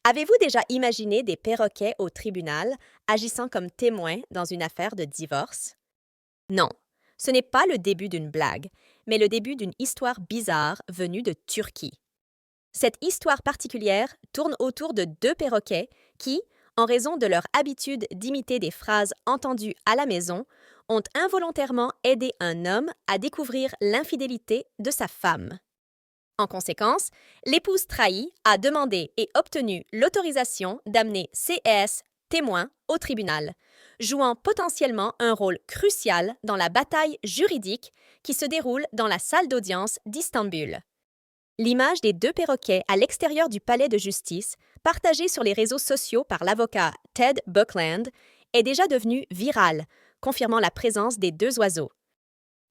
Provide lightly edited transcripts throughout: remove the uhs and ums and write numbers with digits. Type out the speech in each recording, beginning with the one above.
Avez-vous déjà imaginé des perroquets au tribunal agissant comme témoins dans une affaire de divorce? Non, ce n'est pas le début d'une blague, mais le début d'une histoire bizarre venue de Turquie. Cette histoire particulière tourne autour de deux perroquets qui, en raison de leur habitude d'imiter des phrases entendues à la maison, ont involontairement aidé un homme à découvrir l'infidélité de sa femme. En conséquence, l'épouse trahie a demandé et obtenu l'autorisation d'amener CS témoin au tribunal, jouant potentiellement un rôle crucial dans la bataille juridique qui se déroule dans la salle d'audience d'Istanbul. L'image des deux perroquets à l'extérieur du palais de justice, partagée sur les réseaux sociaux par l'avocat Ted Buckland, est déjà devenue virale, confirmant la présence des deux oiseaux.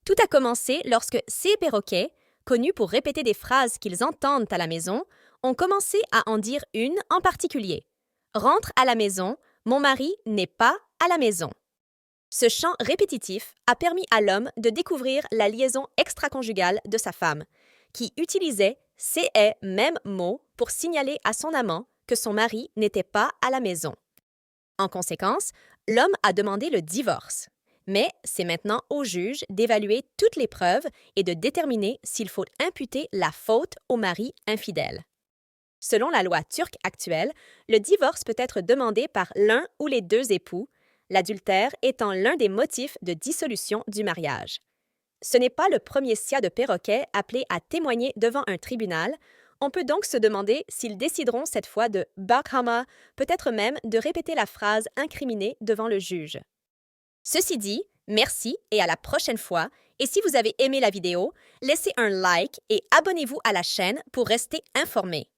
Tout a commencé lorsque ces perroquets, connus pour répéter des phrases qu'ils entendent à la maison, ont commencé à en dire une en particulier. Rentre à la maison, mon mari n'est pas à la maison. Ce chant répétitif a permis à l'homme de découvrir la liaison extraconjugale de sa femme, qui utilisait ces mêmes mots pour signaler à son amant que son mari n'était pas à la maison. En conséquence, l'homme a demandé le divorce. Mais c'est maintenant au juge d'évaluer toutes les preuves et de déterminer s'il faut imputer la faute au mari infidèle. Selon la loi turque actuelle, le divorce peut être demandé par l'un ou les deux époux, l'adultère étant l'un des motifs de dissolution du mariage. Ce n'est pas le premier sia de perroquet appelé à témoigner devant un tribunal. On peut donc se demander s'ils décideront cette fois de Bakhama, peut-être même de répéter la phrase incriminée devant le juge. Ceci dit, merci et à la prochaine fois. Et si vous avez aimé la vidéo, laissez un like et abonnez-vous à la chaîne pour rester informé.